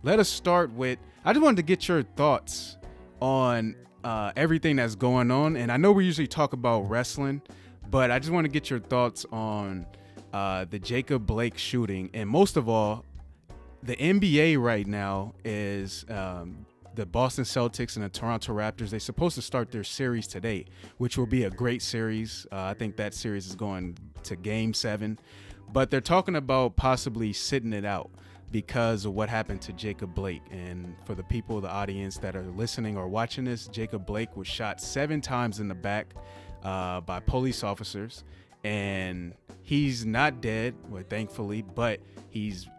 let us start with. I just wanted to get your thoughts on everything that's going on, and I know we usually talk about wrestling, but I just want to get your thoughts on the Jacob Blake shooting, and most of all, the NBA right now is the Boston Celtics and the Toronto Raptors. They're supposed to start their series today, which will be a great series. I think that series is going to Game 7. But they're talking about possibly sitting it out because of what happened to Jacob Blake. And for the people, the audience that are listening or watching this, Jacob Blake was shot 7 times in the back by police officers. And he's not dead, well, thankfully, but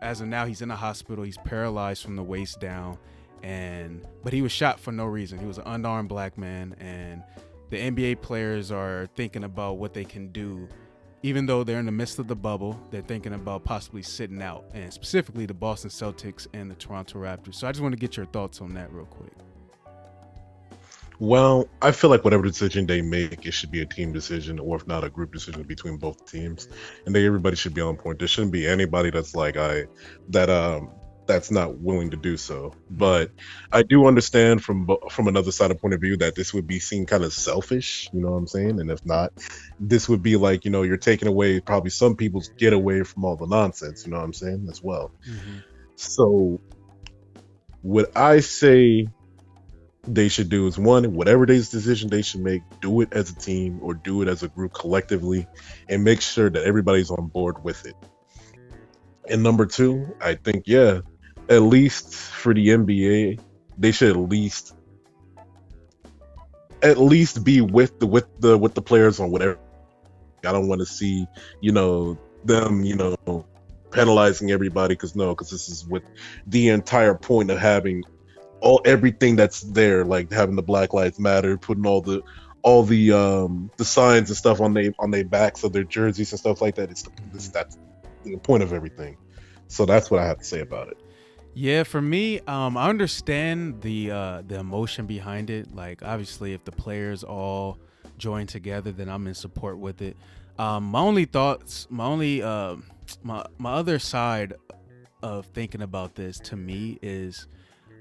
as of now, he's in a hospital. He's paralyzed from the waist down. But he was shot for no reason. He was an unarmed black man. And the NBA players are thinking about what they can do. Even though they're in the midst of the bubble, they're thinking about possibly sitting out, and specifically the Boston Celtics and the Toronto Raptors. So I just want to get your thoughts on that real quick. Well, I feel like whatever decision they make, it should be a team decision, or if not, a group decision between both teams, and they everybody should be on point. There shouldn't be anybody that's like that's not willing to do so. But I do understand from another side of point of view that this would be seen kind of selfish. You know what I'm saying? And if not, this would be like, you're taking away probably some people's getaway from all the nonsense. You know what I'm saying as well. Mm-hmm. So what I say they should do is, one, whatever decision they should make, do it as a team or do it as a group collectively, and make sure that everybody's on board with it. And number two, I think, at least for the NBA, they should at least be with the players on whatever. I don't want to see them penalizing everybody, because this is with the entire point of having everything that's there, like having the Black Lives Matter, putting all the signs and stuff on their backs of their jerseys and stuff like that. That's the point of everything. So that's what I have to say about it. Yeah, for me, I understand the emotion behind it. Like, obviously, if the players all join together, then I'm in support with it. My only thoughts, my other side of thinking about this to me is,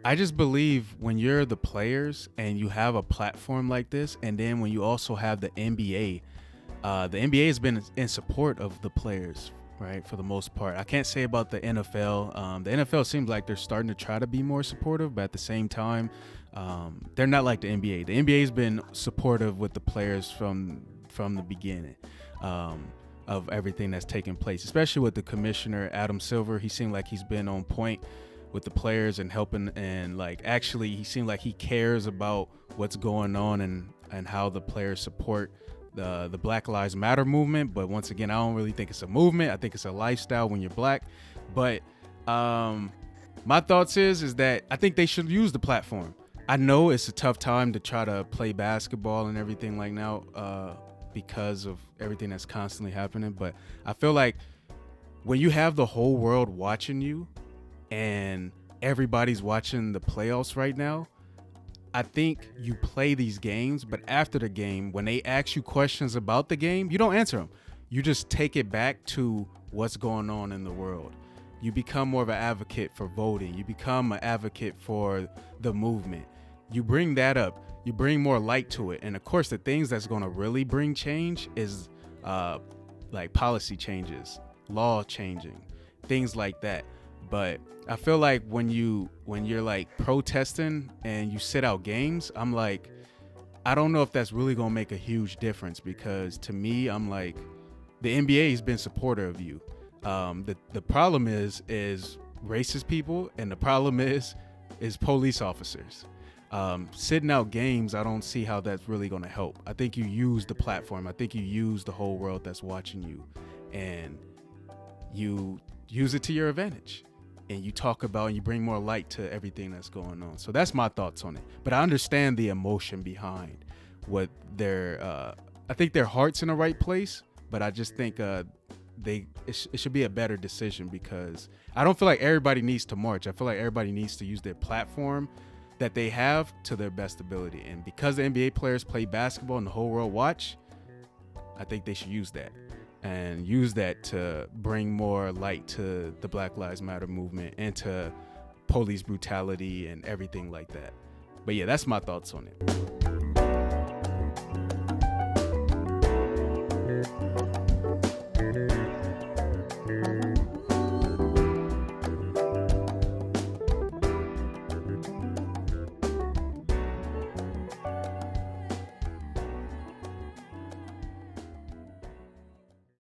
I just believe when you're the players and you have a platform like this, and then when you also have the NBA has been in support of the players, right, for the most part. I can't say about the NFL. The NFL seems like they're starting to try to be more supportive, but at the same time, they're not like the NBA. The NBA has been supportive with the players from the beginning of everything that's taken place, especially with the commissioner, Adam Silver. He seemed like he's been on point with the players and helping, and like actually he seemed like he cares about what's going on and how the players support the Black Lives Matter movement. But once again, I don't really think it's a movement. I think it's a lifestyle when you're black. But my thoughts is that I think they should use the platform. I know it's a tough time to try to play basketball and everything like now because of everything that's constantly happening. But I feel like when you have the whole world watching you and everybody's watching the playoffs right now, I think you play these games, but after the game, when they ask you questions about the game, you don't answer them. You just take it back to what's going on in the world. You become more of an advocate for voting. You become an advocate for the movement. You bring that up. You bring more light to it. And of course, the things that's going to really bring change is like policy changes, law changing, things like that. But I feel like when you're like protesting and you sit out games, I'm like, I don't know if that's really gonna make a huge difference, because to me, I'm like, the NBA has been supportive of you. The problem is racist people, and the problem is police officers. Sitting out games, I don't see how that's really gonna help. I think you use the platform. I think you use the whole world that's watching you, and you use it to your advantage. And you talk about and you bring more light to everything that's going on. So that's my thoughts on it. But I understand the emotion behind what I think their heart's in the right place, but I just think it should be a better decision, because I don't feel like everybody needs to march. I feel like everybody needs to use their platform that they have to their best ability. And because the NBA players play basketball and the whole world watch, I think they should use that. And use that to bring more light to the Black Lives Matter movement and to police brutality and everything like that. But yeah, that's my thoughts on it.